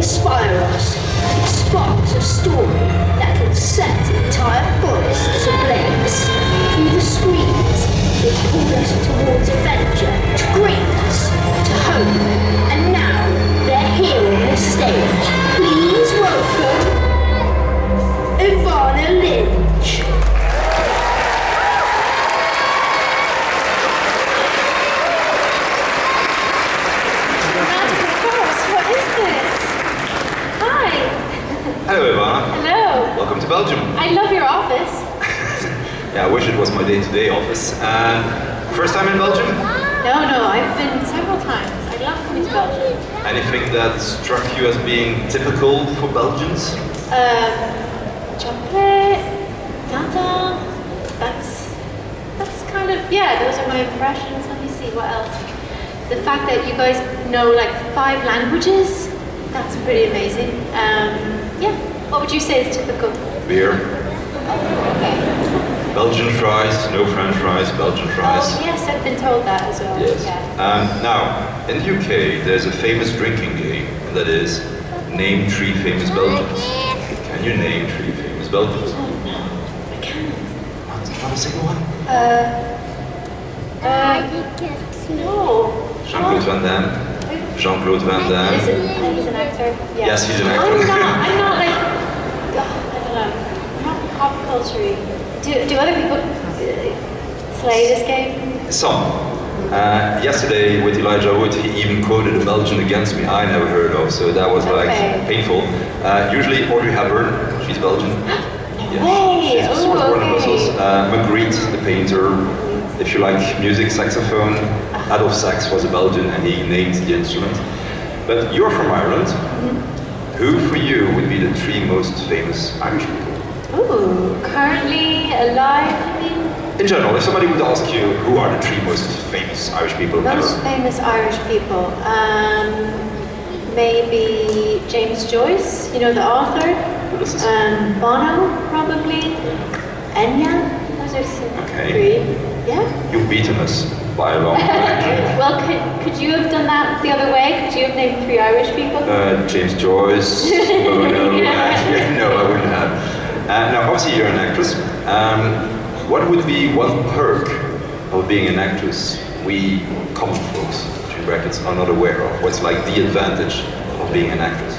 inspire us. It sparks a story that can set entire forests ablaze. Through the screens, it pulls us towards adventure, to greatness, to hope. And now, they're here on the stage. Please welcome Evanna Lynch. Hello, Evanna. Hello. Welcome to Belgium. I love your office. Yeah, I wish it was my day-to-day office. First time in Belgium? No, I've been several times. I love coming to Belgium. Anything that struck you as being typical for Belgians? Chocolate, tata. That's kind of, yeah, those are my impressions. Let me see, what else? The fact that you guys know like 5 languages, that's pretty amazing. Yeah, what would you say is typical? Beer. Oh, okay. Belgian fries, no French fries, Belgian fries. Oh yes, I've been told that as well. Yes. Yeah. Now, in the UK, there's a famous drinking game, and that is name 3 famous Belgians. Can you name 3 famous Belgians? Oh no, I can't. Not a single one? No. Jean-Claude Van Damme. Jean-Claude Van Damme. He's an actor? Yeah. Yes, he's an actor. I'm not like, I don't know, I'm not pop culture-y. Do other people slay this game? Some. Yesterday with Elijah Wood, he even quoted a Belgian against me I never heard of, so that was like painful. Usually Audrey Hepburn, she's Belgian. Yes. She was born in Brussels. Magritte, the painter. If you like music, saxophone, Adolf Sax was a Belgian and he named the instrument. But you're from Ireland. Mm-hmm. Who for you would be the 3 most famous Irish people? Ooh, currently alive, I mean? In general, if somebody would ask you, who are the 3 most famous Irish people ever? Most famous Irish people? Maybe James Joyce, you know, the author. Bono, probably. Enya, those are some 3. Yeah? You've beaten us by a long way. Well, could you have done that the other way? Could you have named 3 Irish people? James Joyce, Bono. No, I wouldn't have. Now, obviously you're an actress. What would be one perk of being an actress we common folks, between brackets, are not aware of? What's like the advantage of being an actress?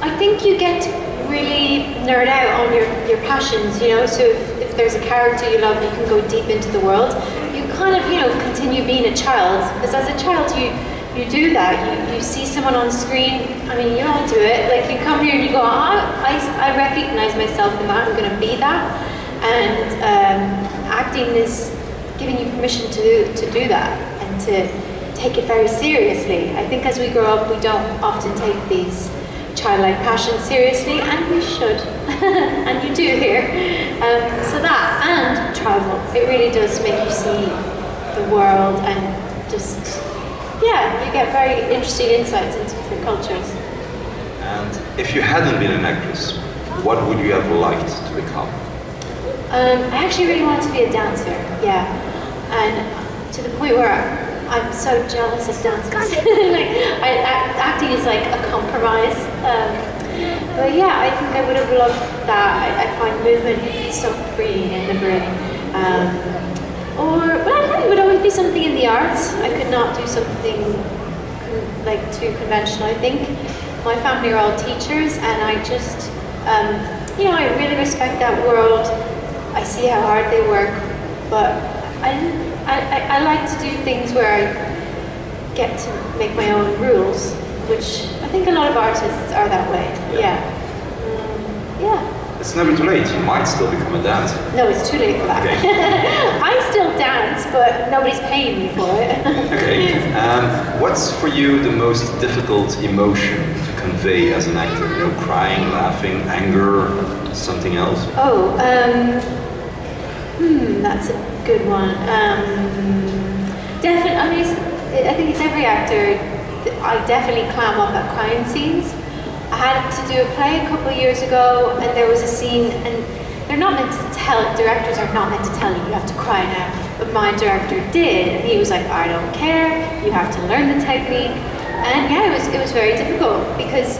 I think you get to really nerd out on your passions, you know, so if there's a character you love, you can go deep into the world. You kind of, you know, continue being a child, because as a child you do that. You see someone on screen, I mean, you all do it, like you come here and you go, I recognize myself in that, I'm going to be that. And acting is giving you permission to do that and to take it very seriously. I think as we grow up, we don't often take these childlike passions seriously, and we should, and you do here. So that, and travel, it really does make you see the world and just, yeah, you get very interesting insights into different cultures. And if you hadn't been an actress, what would you have liked to become? I actually really wanted to be a dancer, yeah, and to the point where I'm so jealous of dancers. Acting is like a compromise. But yeah, I think I would have loved that. I find movement so freeing and liberating. But I think it would always be something in the arts. I could not do something like too conventional. I think my family are all teachers, and I just, you know, I really respect that world. I see how hard they work, but I like to do things where I get to make my own rules, which I think a lot of artists are that way. Yeah. It's never too late. You might still become a dancer. No, it's too late for that. Okay. I still dance, but nobody's paying me for it. Okay. What's for you the most difficult emotion to convey as an actor? You know, crying, laughing, anger, something else? That's a good one. Definitely, I mean, I think it's every actor. I definitely clam up at crying scenes. I had to do a play a couple of years ago, and there was a scene, and they're not meant to tell, directors are not meant to tell you have to cry now, but my director did, and he was like, I don't care, you have to learn the technique. And yeah, it was very difficult because,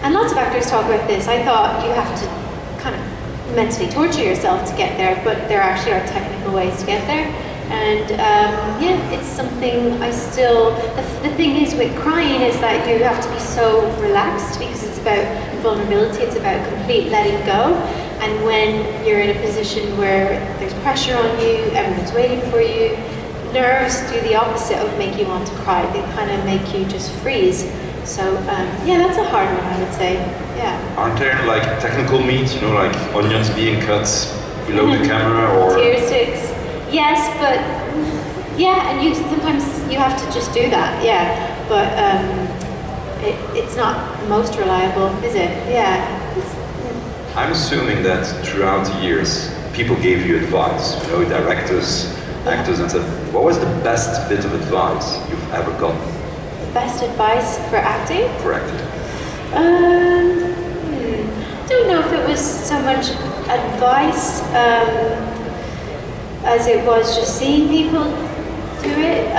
and lots of actors talk about this, I thought you have to kind of mentally torture yourself to get there, but there actually are technical ways to get there. And yeah, it's something I still, the thing is with crying is that you have to be so relaxed because it's about vulnerability, it's about complete letting go. And when you're in a position where there's pressure on you, everyone's waiting for you, nerves do the opposite of make you want to cry. They kind of make you just freeze. So yeah, that's a hard one, I would say. Yeah. Aren't there like technical meats, you know, like onions being cut below the camera or tear sticks? Yes, but yeah, and you sometimes you have to just do that. Yeah, but it's not the most reliable, is it? Yeah. I'm assuming that throughout the years, people gave you advice, you know, directors, actors, and said, what was the best bit of advice you've ever gotten? Best advice for acting? For acting. Don't know if it was so much advice as it was just seeing people do it.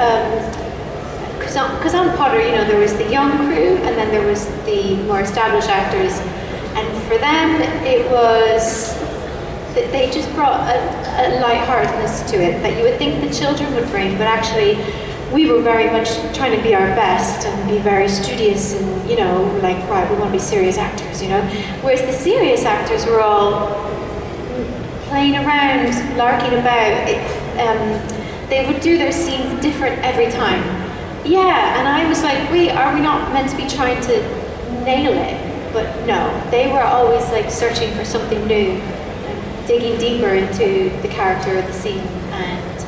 Because on Potter, you know, there was the young crew and then there was the more established actors. And for them, it was that they just brought a lightheartedness to it that you would think the children would bring, but actually we were very much trying to be our best and be very studious and, you know, like, right, we want to be serious actors, you know. Whereas the serious actors were all playing around, larking about. They would do their scenes different every time. Yeah, and I was like, wait, are we not meant to be trying to nail it? But no, they were always like searching for something new, digging deeper into the character of the scene. And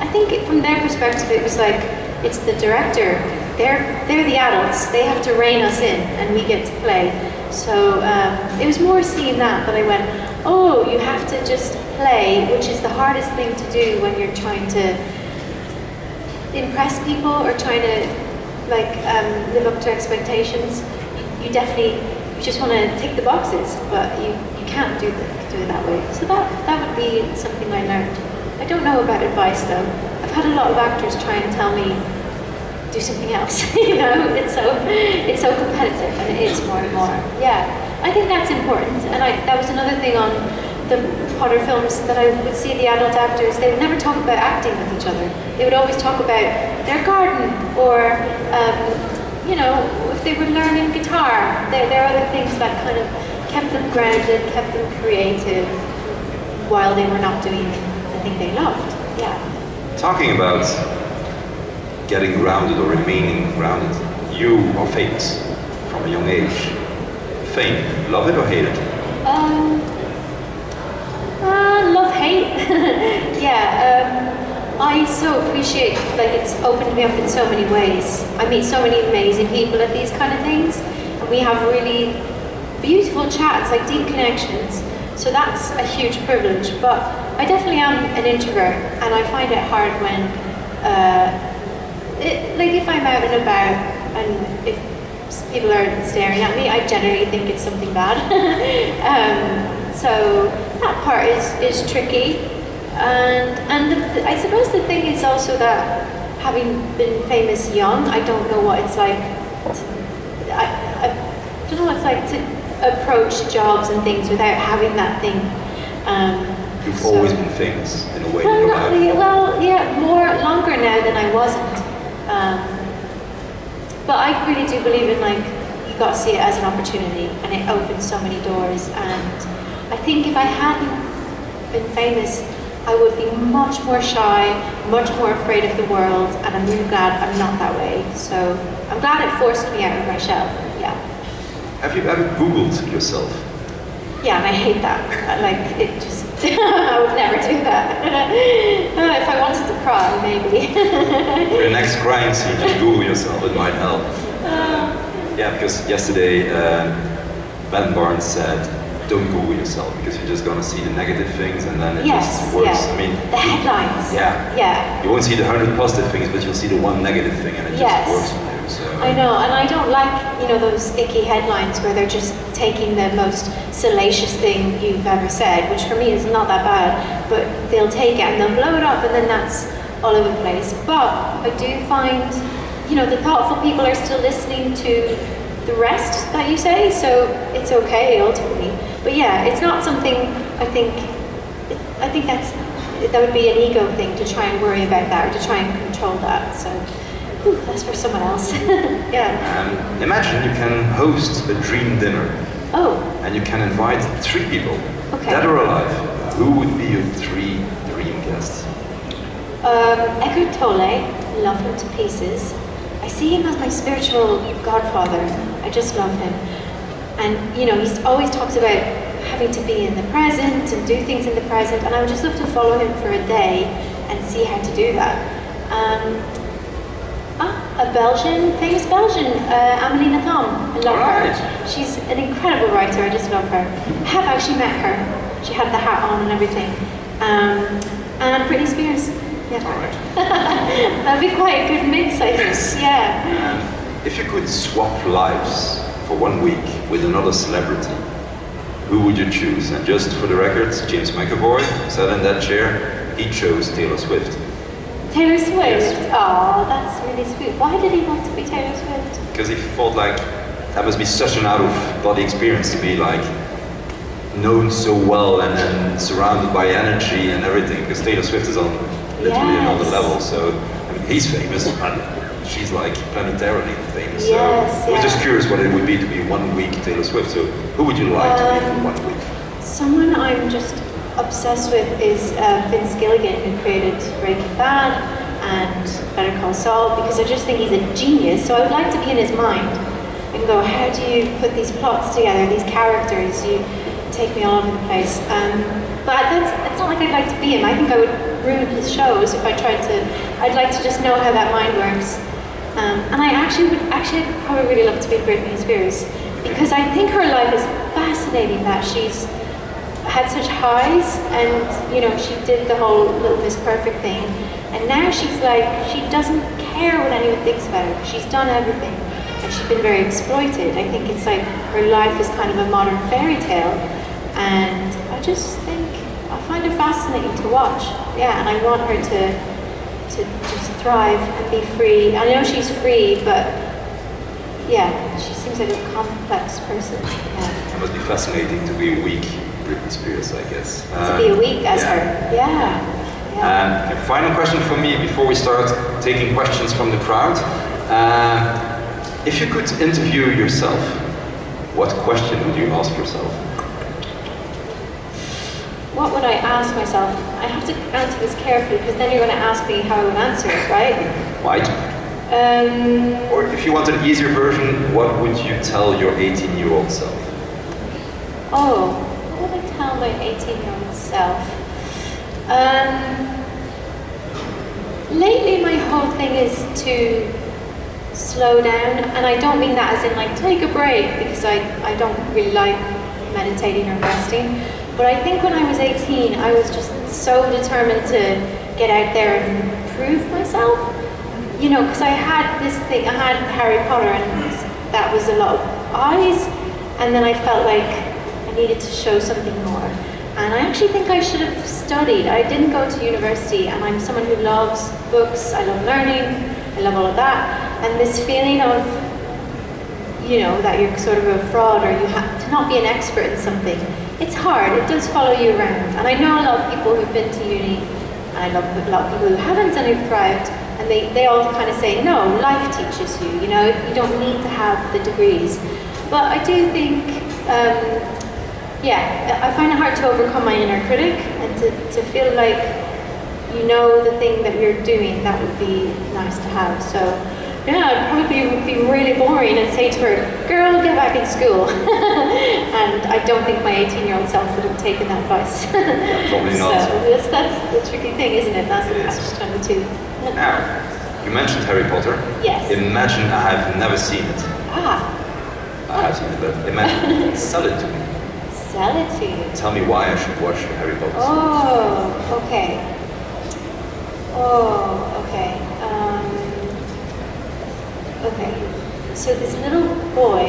I think from their perspective, it was like, it's the director. They're the adults. They have to rein us in, and we get to play. So it was more seeing that I went, oh, you have to just play, which is the hardest thing to do when you're trying to impress people or trying to like live up to expectations. You just want to tick the boxes, but you can't do it that way. So that would be something I learned. I don't know about advice though. I've had a lot of actors try and tell me do something else. You know, it's so competitive, and it is more and more. Yeah, I think that's important. And that was another thing on the Potter films that I would see the adult actors. They would never talk about acting with each other. They would always talk about their garden or. You know, if they were learning guitar, there are other things that kind of kept them grounded, kept them creative, while they were not doing the thing they loved. Yeah. Talking about getting grounded or remaining grounded, you are famous from a young age. Fame, love it or hate it? Love, hate. Yeah. I so appreciate, like, it's opened me up in so many ways. I meet so many amazing people at these kind of things, and we have really beautiful chats, like deep connections. So that's a huge privilege. But I definitely am an introvert, and I find it hard when, like, if I'm out and about, and if people are staring at me, I generally think it's something bad. So that part is tricky. And I suppose the thing is also that having been famous young, I don't know what it's like. I don't know what it's like to approach jobs and things without having that thing. You've always been famous in a way. Well, not really, well, yeah, longer now than I wasn't. But I really do believe in, like, you got to see it as an opportunity, and it opens so many doors. And I think if I hadn't been famous, I would be much more shy, much more afraid of the world, and I'm really glad I'm not that way. So I'm glad it forced me out of my shell. Yeah. Have you ever Googled yourself? Yeah, and I hate that. It just, I would never do that. If I wanted to cry, maybe. For your next crime scene, just Google yourself, it might help. Yeah, because yesterday, Ben Barnes said, don't Google yourself, because you're just going to see the negative things and then it just works. Yeah. I mean, the headlines. Yeah. You won't see the 100 positive things, but you'll see the one negative thing and it just works on you. So, I know, and I don't like, you know, those icky headlines where they're just taking the most salacious thing you've ever said, which for me is not that bad, but they'll take it and they'll blow it up and then that's all over the place. But I do find the thoughtful people are still listening to the rest that you say, so it's okay ultimately. But yeah, it's not something I think that would be an ego thing to try and worry about that or to try and control that. So that's for someone else. Yeah. Imagine you can host a dream dinner. Oh. And you can invite 3 people, Okay. dead or alive. Who would be your 3 dream guests? Eckhart Tolle, love him to pieces. I see him as my spiritual godfather. I just love him. And he always talks about having to be in the present and do things in the present, and I would just love to follow him for a day and see how to do that. A famous Belgian, Amélie Nothomb. I love her. She's an incredible writer. I just love her. I have actually met her. She had the hat on and everything. And Britney Spears. Yeah. All right. That'd be quite a good mix, I think. Yes. Yeah. If you could swap lives for 1 week with another celebrity, who would you choose? And just for the record, James McAvoy sat in that chair. He chose Taylor Swift. Taylor Swift? Yes. Oh, that's really sweet. Why did he want to be Taylor Swift? Because he felt like that must be such an out-of-body experience to be like known so well and then surrounded by energy and everything. Because Taylor Swift is on literally another level. So I mean, he's famous and she's like planetarily famous. So I was just curious what it would be to be 1 week Taylor Swift. So who would you like to be for 1 week? Someone I'm just obsessed with is Vince Gilligan, who created Breaking Bad and Better Call Saul, because I just think he's a genius. So I would like to be in his mind and go, how do you put these plots together, these characters? You take me all over the place. But it's not like I'd like to be him. I think I would ruin his shows if I tried to. I'd like to just know how that mind works. And I I'd probably really love to be Britney Spears, because I think her life is fascinating, that she's had such highs, and she did the whole Little Miss Perfect thing, and now she's like, she doesn't care what anyone thinks about her. She's done everything, and she's been very exploited. I think it's like her life is kind of a modern fairy tale, and I just think I find her fascinating to watch. Yeah, and I want her to just thrive and be free. I know she's free, but yeah, she seems like a complex person. Yeah. It must be fascinating to be a week Britney Spears, I guess. To be a week as her. Yeah. And final question for me before we start taking questions from the crowd. If you could interview yourself, what question would you ask yourself? What would I ask myself? I have to answer this carefully, because then you're going to ask me how I would answer it, right? Right. Or if you want an easier version, what would you tell your 18-year-old self? Oh, what would I tell my 18-year-old self? Lately my whole thing is to slow down, and I don't mean that as in like take a break, because I don't really like meditating or resting. But I think when I was 18, I was just so determined to get out there and prove myself. Because I had this thing, I had Harry Potter, and that was a lot of eyes, and then I felt like I needed to show something more. And I actually think I should have studied. I didn't go to university, and I'm someone who loves books, I love learning, I love all of that. And this feeling of, that you're sort of a fraud, or you have to not be an expert in something. It's hard, it does follow you around. And I know a lot of people who've been to uni, and I know a lot of people who haven't and who've thrived, and they all kind of say, no, life teaches you, you don't need to have the degrees. But I do think, I find it hard to overcome my inner critic, and to feel like the thing that you're doing, that would be nice to have. So yeah, I'd probably be really boring and say to her, girl, get back in school. And I don't think my 18-year-old self would have taken that advice. Probably not. So that's the tricky thing, isn't it? That's the catch-22. Now, you mentioned Harry Potter. Yes. Imagine I have never seen it. Ah. I have seen it, but imagine, sell it to me. Sell it to you. Tell me why I should watch Harry Potter. Oh, okay. Okay, so this little boy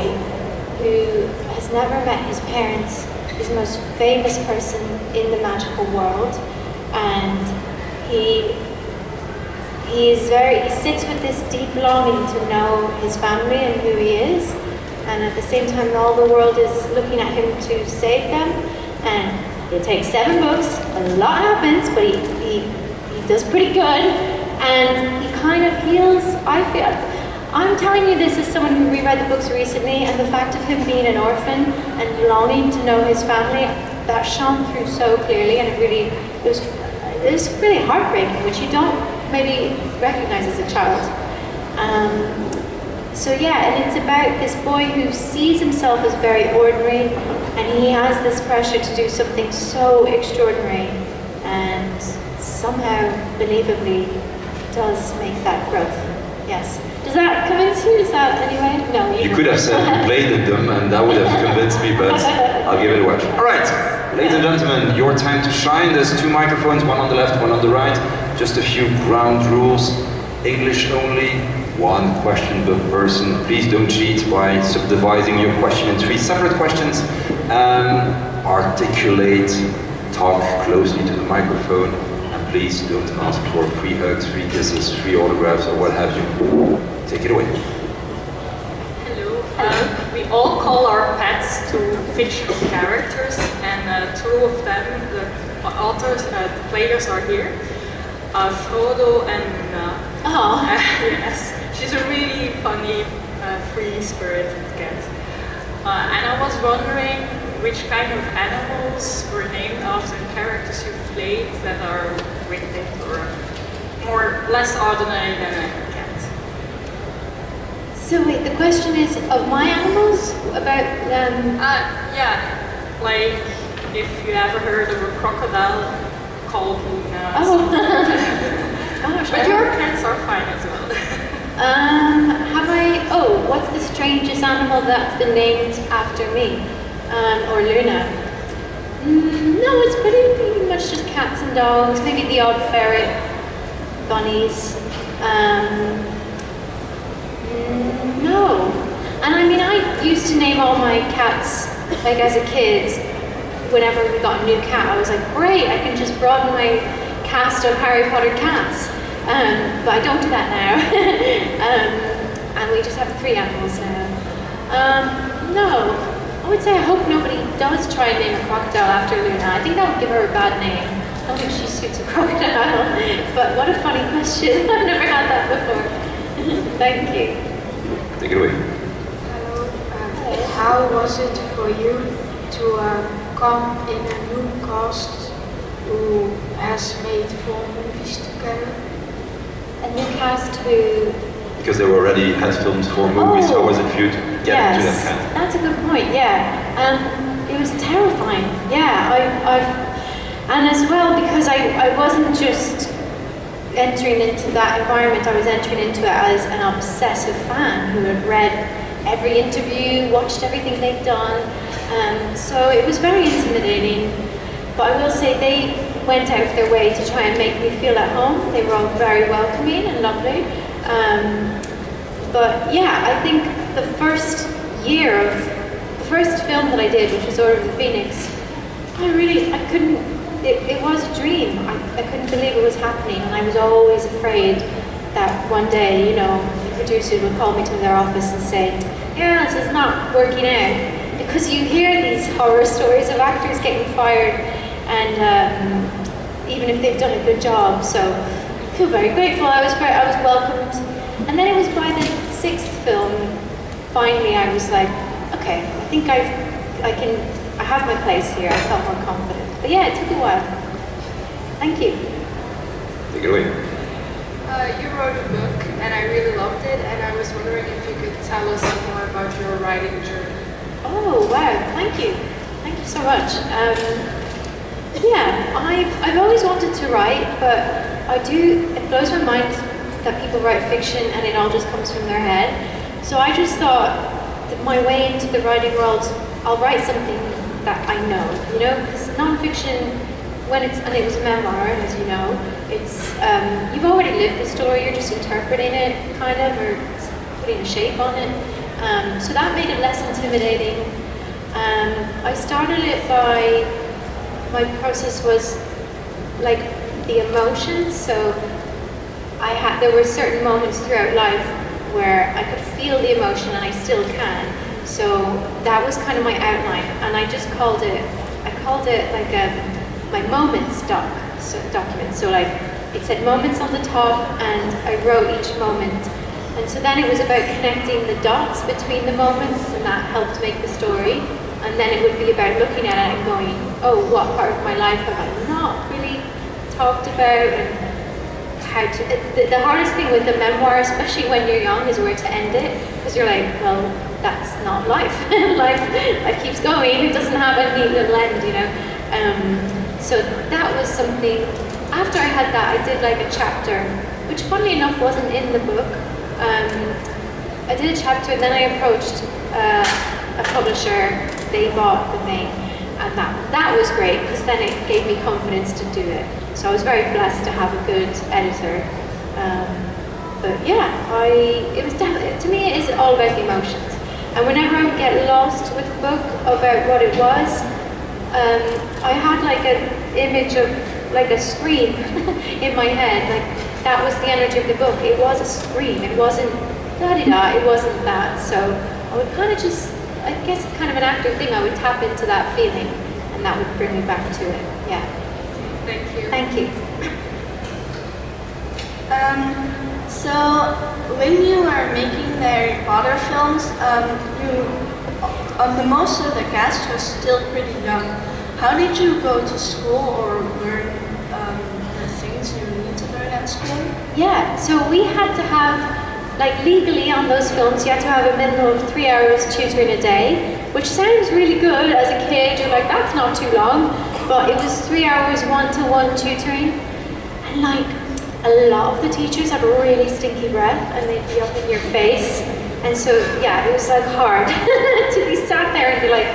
who has never met his parents is the most famous person in the magical world, and he he sits with this deep longing to know his family and who he is, and at the same time all the world is looking at him to save them. And it takes 7 books, a lot happens, but he does pretty good, and he kind of heals, I feel. I'm telling you this as someone who reread the books recently, and the fact of him being an orphan and longing to know his family, that shone through so clearly, and it was really heartbreaking, which you don't maybe recognize as a child. So yeah, and it's about this boy who sees himself as very ordinary, and he has this pressure to do something so extraordinary, and somehow, believably, does make that growth. Yes. Does that convince you? Is that anyway? No. You could have said you played in them, and that would have convinced me, but I'll give it a watch. All right, ladies and gentlemen, your time to shine. There's 2 microphones, one on the left, one on the right. Just a few ground rules. English only, 1 question per person. Please don't cheat by subdividing your question in 3 separate questions. Articulate, talk closely to the microphone, and please don't ask for free hugs, free kisses, free autographs, or what have you. Take it away. Hello. We all call our pets to fictional characters, and 2 of them, the authors, the players are here. Frodo and Luna. Oh. Yes, she's a really funny, free-spirited cat. And I was wondering which kind of animals were named after characters you played that are wicked or more less ordinary than a cat. So wait, the question is of my animals? About Yeah, like if you ever heard of a crocodile called Luna. Oh. Gosh, but your cats are fine as well. Have I? Oh, what's the strangest animal that's been named after me? Or Luna? No, it's pretty much just cats and dogs. Maybe the odd ferret, bunnies. No. And I mean, I used to name all my cats, like as a kid. Whenever we got a new cat, I was like, great, I can just broaden my cast of Harry Potter cats. But I don't do that now. And we just have 3 animals now. No. I would say I hope nobody does try and name a crocodile after Luna. I think that would give her a bad name. I don't think she suits a crocodile. But what a funny question. I've never had that before. Thank you. Take it away. Hello. How was it for you to come in a new cast who has made 4 movies together? A new cast who... Because they already had filmed 4 movies, how was it for you to get into that cast? That's a good point, yeah. It was terrifying, yeah. And as well, because I wasn't just entering into that environment, I was entering into it as an obsessive fan who had read every interview, watched everything they'd done. So it was very intimidating. But I will say they went out of their way to try and make me feel at home. They were all very welcoming and lovely. But yeah, I think the first film that I did, which was Order of the Phoenix, I couldn't, it was a dream. I couldn't believe it was happening, and I was always afraid that one day, the producers would call me to their office and say, yeah, this is not working out. Because you hear these horror stories of actors getting fired, and even if they've done a good job, so I feel very grateful. I was welcomed. And then it was by the 6th film, finally I was like, okay, I think I have my place here. I felt more confident. But yeah, it took a while. Thank you. Take it away. You wrote a book, and I really loved it, and I was wondering if you could tell us more about your writing journey. Oh, wow, thank you. Thank you so much. Yeah, I've always wanted to write, but it blows my mind that people write fiction and it all just comes from their head. So I just thought that my way into the writing world, I'll write something that I know, because non-fiction, and it was a memoir, as you know, it's, you've already lived the story, you're just interpreting it, kind of, or putting a shape on it. So that made it less intimidating. I started it my process was like the emotions, so there were certain moments throughout life where I could feel the emotion, and I still can. So that was kind of my outline, and I just called it like my moments document. So like it said moments on the top, and I wrote each moment. And so then it was about connecting the dots between the moments, and that helped make the story. And then it would be about looking at it and going, oh, what part of my life have I not really talked about, and how to. The hardest thing with the memoir, especially when you're young, is where to end it, because you're like, well, that's not life. life keeps going. It doesn't have a neat little end, you know. So that was something. After I had that, I did like a chapter, which funnily enough wasn't in the book. I did a chapter, and then I approached a publisher. They bought the thing, and that was great, because then it gave me confidence to do it. So I was very blessed to have a good editor. But yeah, it was definitely, to me, it is all about the emotions. And whenever I would get lost with the book about what it was, I had like an image of like a scream in my head. Like that was the energy of the book. It was a scream. It wasn't da-di-da. It wasn't that. So I would kind of just, I guess it's kind of an actor thing. I would tap into that feeling, and that would bring me back to it. Yeah. Thank you. Thank you. So when you were making the Harry Potter films, the most of the cast was still pretty young. How did you go to school or learn the things you need to learn at school? Yeah, so we had to have, like legally on those films, you had to have a minimum of 3 hours tutoring a day, which sounds really good as a kid. You're like, that's not too long, but it was 3 hours one-to-one tutoring, and like a lot of the teachers had really stinky breath, and they'd be up in your face, and so yeah, it was like hard to be sat there and be like,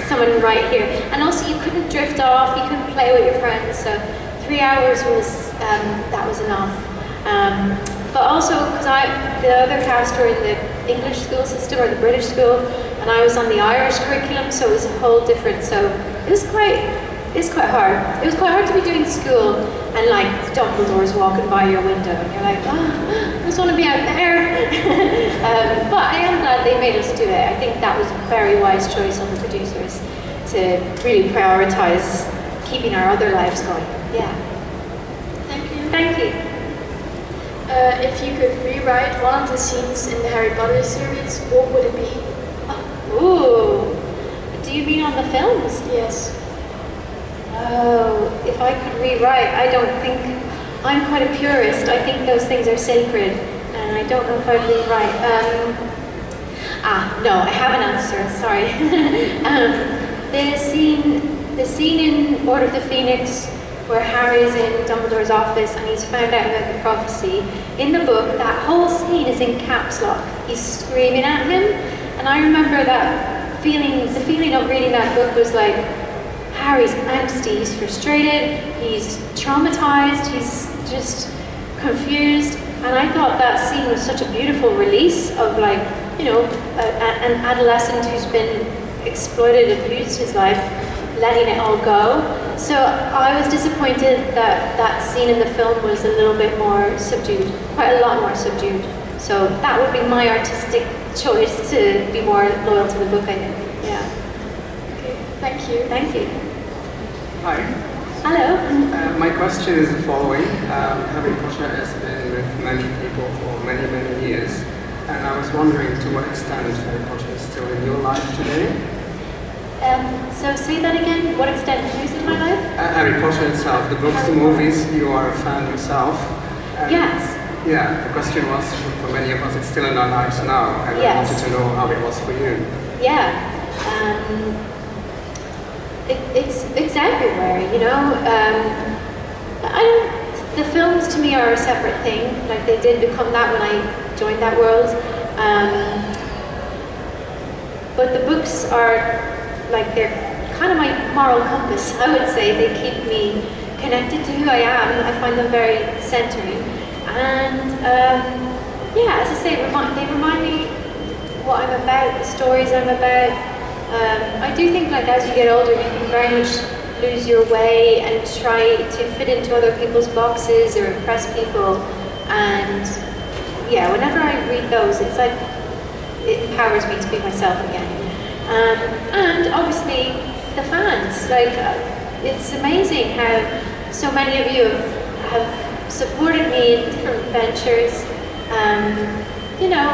someone right here. And also you couldn't drift off, you couldn't play with your friends, so 3 hours was, that was enough. But also, because the other cast were in the English school system or the British school, and I was on the Irish curriculum, so it was a whole different, so it was quite hard. It was quite hard to be doing school, and like Dumbledore's walking by your window, and you're like, oh, I just want to be out there. But I am glad they made us do it. I think that was a very wise choice on the producers to really prioritize keeping our other lives going. Yeah. Thank you. Thank you. If you could rewrite one of the scenes in the Harry Potter series, what would it be? Ooh. Do you mean on the films? Yes. Oh, if I could rewrite, I don't think, I'm quite a purist. I think those things are sacred, and I don't know if I'd rewrite. No, I have an answer, sorry. The scene in Order of the Phoenix where Harry's in Dumbledore's office and he's found out about the prophecy. In the book, that whole scene is in caps lock. He's screaming at him, and I remember that feeling, the feeling of reading that book was like, Harry's angsty, he's frustrated, he's traumatized, he's just confused, and I thought that scene was such a beautiful release of like, you know, an adolescent who's been exploited, abused his life, letting it all go. So I was disappointed that that scene in the film was a little bit more subdued, quite a lot more subdued. So that would be my artistic choice, to be more loyal to the book, I think. Yeah. Okay, thank you. Thank you. Hi. Hello. My question is the following. Harry Potter has been with many people for many, many years, and I was wondering to what extent Harry Potter is still in your life today? So say that again, what extent who's in my life? Harry Potter itself, the books, the movies, you are a fan yourself. Yes. Yeah, the question was, for many of us, it's still in our lives now, and I wanted to know how it was for you. Yeah. It's everywhere, you know. The films to me are a separate thing. Like they did become that when I joined that world. But the books are like, they're kind of my moral compass, I would say. They keep me connected to who I am. I find them very centering. And yeah, as I say, they remind me what I'm about, the stories I'm about. I do think like as you get older, you can very much lose your way and try to fit into other people's boxes or impress people. And yeah, whenever I read those, it's like it empowers me to be myself again. And obviously the fans, like it's amazing how so many of you have supported me in different ventures. You know,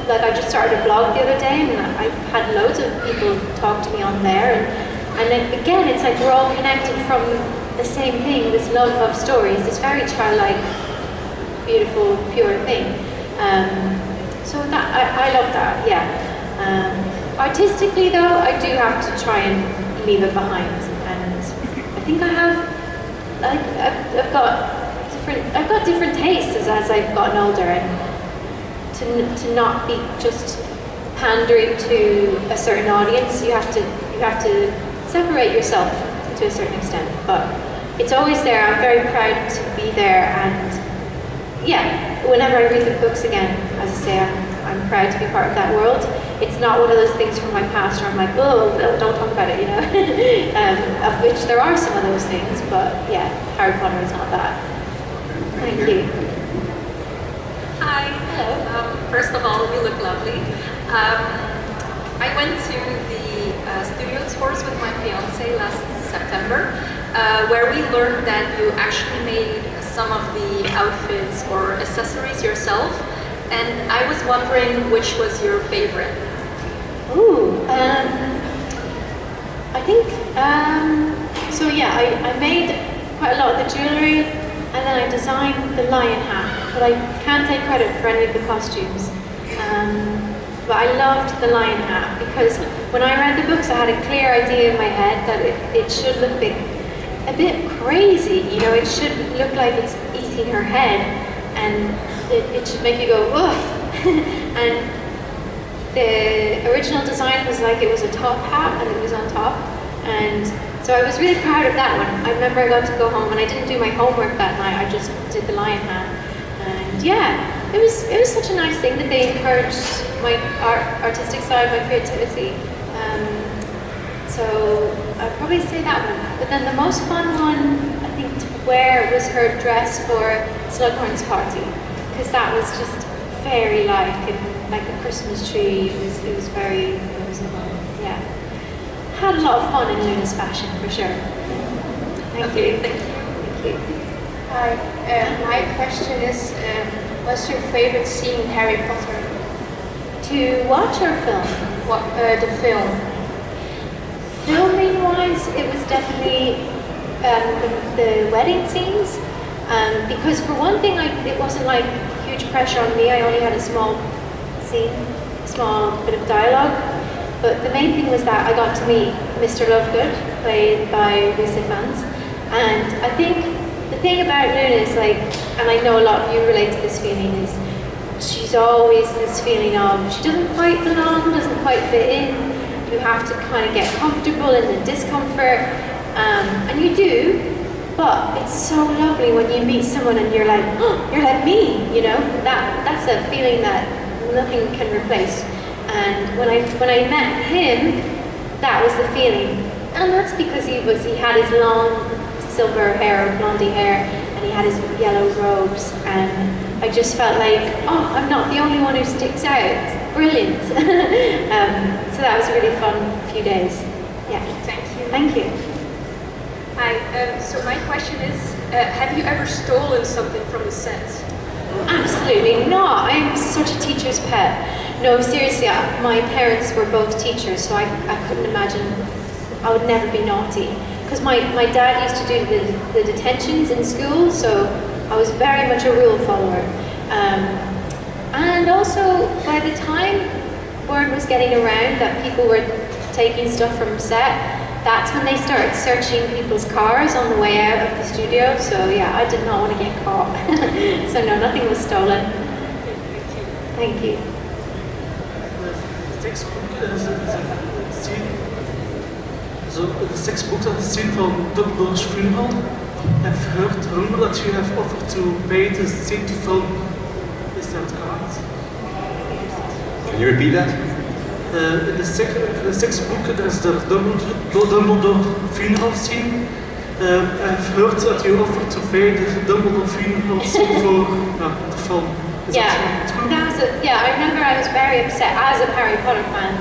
like I just started a blog the other day, and I've had loads of people talk to me on there, and then again, it's like we're all connected from the same thing, this love of stories, this very childlike, beautiful, pure thing. So that I love that, yeah. Artistically though, I do have to try and leave it behind, and I think I have, like, I've got different tastes as I've gotten older, and to not be just pandering to a certain audience, you have to separate yourself to a certain extent. But it's always there. I'm very proud to be there, and yeah, whenever I read the books again, as I say, I'm proud to be part of that world. It's not one of those things from my past where I'm like, oh, don't talk about it, you know. Of which there are some of those things, but yeah, Harry Potter is not that. Thank you. Hi. Hello. First of all, you look lovely. I went to the studio tours with my fiance last September, where we learned that you actually made some of the outfits or accessories yourself, and I was wondering which was your favorite. Ooh, I think, so yeah, I made quite a lot of the jewellery, and then I designed the lion hat, but I can't take credit for any of the costumes. But I loved the lion hat because when I read the books, I had a clear idea in my head that it should look a bit crazy. You know, it should look like it's eating her head, and it should make you go, ugh. And the original design was like it was a top hat and it was on top, and so I was really proud of that one. I remember I got to go home and I didn't do my homework that night. I just did the lion hat, and yeah, it was such a nice thing that they encouraged my artistic side, my creativity. So I'd probably say that one. But then the most fun one, I think, to wear was her dress for Slughorn's party, because that was just fairy-like and like a Christmas tree. It was very whimsical. Yeah, had a lot of fun in Luna's fashion for sure. Thank you. Thank you. Hi, my question is, what's your favorite scene in Harry Potter? To watch or film? The film. Filming-wise, it was definitely the wedding scenes, because for one thing, it wasn't like huge pressure on me. I only had a small scene, small bit of dialogue, but the main thing was that I got to meet Mr. Lovegood, played by Lisa Fans, and I think the thing about Luna is, like, and I know a lot of you relate to this feeling, is she's always this feeling of she doesn't quite belong, doesn't quite fit in. You have to kind of get comfortable in the discomfort, and you do, but it's so lovely when you meet someone and you're like, oh, you're like me, you know? That's a feeling that nothing can replace. And when I met him, that was the feeling, and that's because he had his long silver hair, or blondie hair, and he had his yellow robes, and I just felt like, oh, I'm not the only one who sticks out. It's brilliant. So that was a really fun few days. Yeah. Thank you. Thank you. Hi. So my question is, have you ever stolen something from the set? Absolutely not. I'm such a teacher's pet. No, seriously, my parents were both teachers, so I couldn't imagine. I would never be naughty. Because my dad used to do the detentions in school, so I was very much a rule follower. And also, by the time word was getting around that people were taking stuff from set, that's when they started searching people's cars on the way out of the studio. So yeah, I did not want to get caught. So no, nothing was stolen. Thank you. The six books are the scene from Dumbledore's funeral. I've heard rumor that you have offered to pay the scene to film. Is that correct? Can you repeat that? In the sixth book, there's the Dumbledore funeral scene, I've heard that you offered to pay the Dumbledore funerals for the film. Is that true? I remember I was very upset as a Harry Potter fan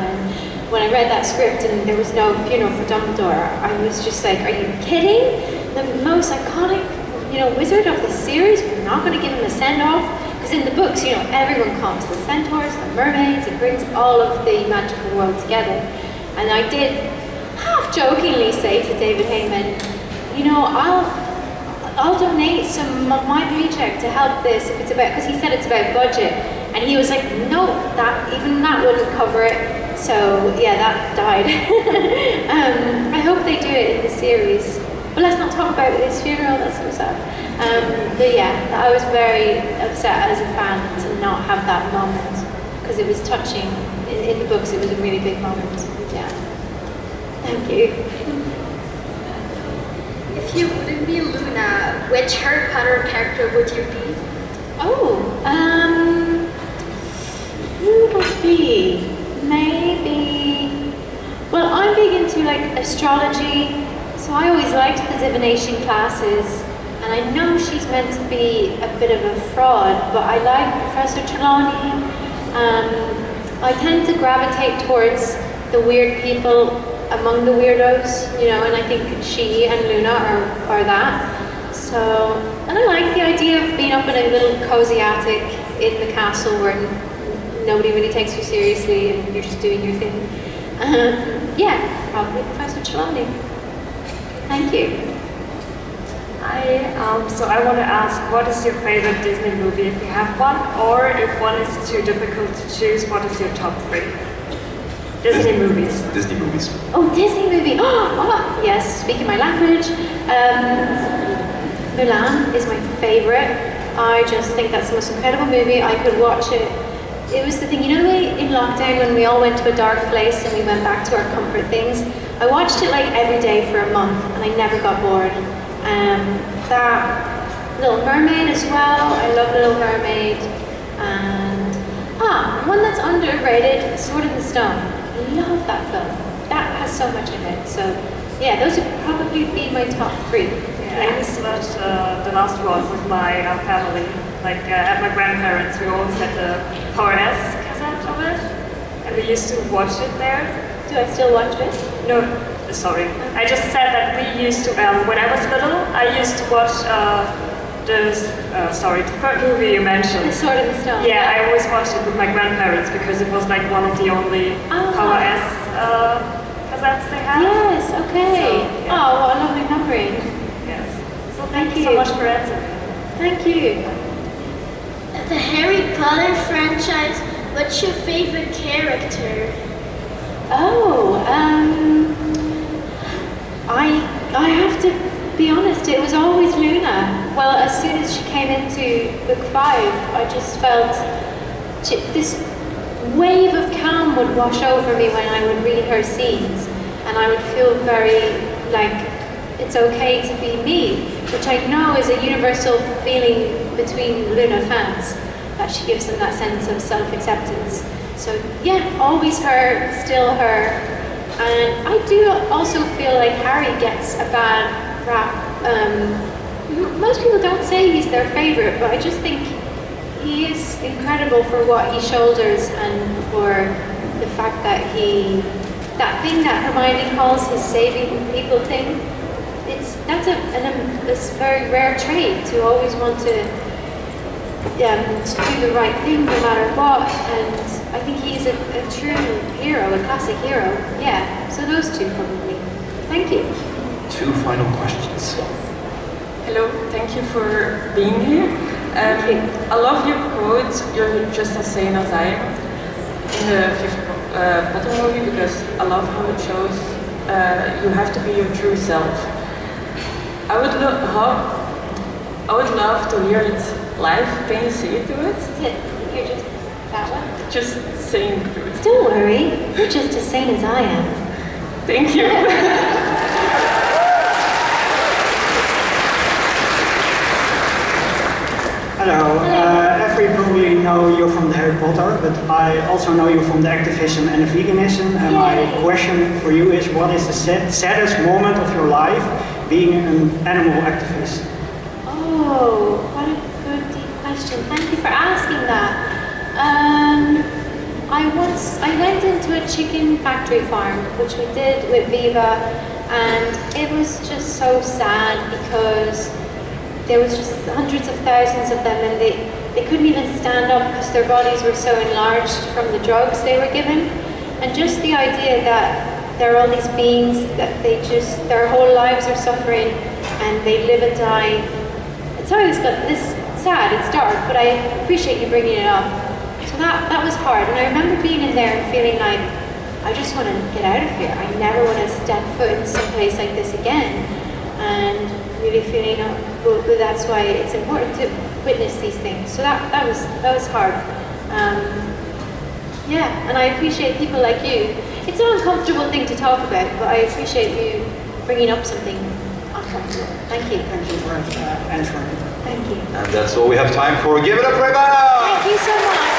when I read that script and there was no funeral for Dumbledore. I was just like, are you kidding? The most iconic, wizard of the series, we're not going to give him a send-off? Because in the books, everyone comes, the centaurs, the mermaids, it brings all of the magical world together. And I did half-jokingly say to David Heyman, I'll donate some of my paycheck to help this if it's about, because he said it's about budget. And he was like, no, even that wouldn't cover it. So yeah, that died. I hope they do it in the series. But let's not talk about his funeral, that's so sad. But yeah, I was very upset as a fan to not have that moment. Because it was touching. In the books, it was a really big moment. Yeah. Thank you. If you wouldn't be Luna, which Harry Potter character would you be? Who would be? Maybe. Well, I'm big into astrology, so I always liked the divination classes, and I know she's meant to be a bit of a fraud, but I like Professor Trelawney. I tend to gravitate towards the weird people among the weirdos, and I think she and Luna are that. So, and I like the idea of being up in a little cozy attic in the castle where nobody really takes you seriously and you're just doing your thing. Yeah, probably Professor Trelawney. Thank you. So I want to ask, what is your favorite Disney movie if you have one, or if one is too difficult to choose, what is your top 3? Disney movies. Disney movies. Oh, Disney movie. Oh, yes, speaking my language. Mulan is my favorite. I just think that's the most incredible movie. I could watch it. It was the thing, in lockdown when we all went to a dark place and we went back to our comfort things. I watched it every day for a month and I never got bored. That Little Mermaid as well. I love Little Mermaid. And one that's underrated, Sword in the Stone. I love that film. That has so much in it. So yeah, those would probably be my top 3. Yeah, I used to watch the last one with my family. At my grandparents, we always had the VHS cassette of it, and we used to watch it there. Do I still watch it? No, sorry. I just said that we used to, when I was little, I used to watch the third movie you mentioned. The Sword in the Stone. Yeah, I always watched it with my grandparents because it was one of the only VHS cassettes they had. Yes, okay. So, yeah. Oh, what a lovely memory. Yes. So thank you so much for answering. Thank you. The Harry Potter franchise, what's your favorite character? I have to be honest, it was always Luna. Well, as soon as she came into book 5, I just felt this wave of calm would wash over me when I would read her scenes, and I would feel very it's okay to be me, which I know is a universal feeling between Luna fans, that she gives them that sense of self-acceptance. So yeah, always her, still her. And I do also feel like Harry gets a bad rap. Most people don't say he's their favorite, but I just think he is incredible for what he shoulders and for the fact that that thing that Hermione calls his saving people thing, that's a very rare trait, to always want to do the right thing no matter what. And I think he's a true hero, a classic hero. Yeah, so those two probably. Thank you. 2 final questions. Hello, thank you for being here. I love your quote, "You're just as sane as I am," in the Fifth Potter movie, because I love how it shows you have to be your true self. I would love to hear it live. Can you say it to us? You're just that one? Just saying it. Don't worry, you're just as sane as I am. Thank you. Hello, every probably know you from the Harry Potter, but I also know you from the activism and the veganism. And my question for you is, what is the saddest moment of your life being an animal activist? Oh, what a good deep question. Thank you for asking that. I went into a chicken factory farm, which we did with Viva, and it was just so sad because there was just hundreds of thousands of them, and they couldn't even stand up because their bodies were so enlarged from the drugs they were given. And just the idea that there are all these beings that their whole lives are suffering and they live and die. It's always got this sad, it's dark, but I appreciate you bringing it up. So that was hard, and I remember being in there and feeling like, I just want to get out of here. I never want to step foot in some place like this again. And really feeling, well, that's why it's important to witness these things. So that was hard. Yeah, and I appreciate people like you. It's an uncomfortable thing to talk about, but I appreciate you bringing up something uncomfortable. Thank you. Thank you for answering. Thank you. And that's all we have time for. Give it up for Evanna! Thank you so much.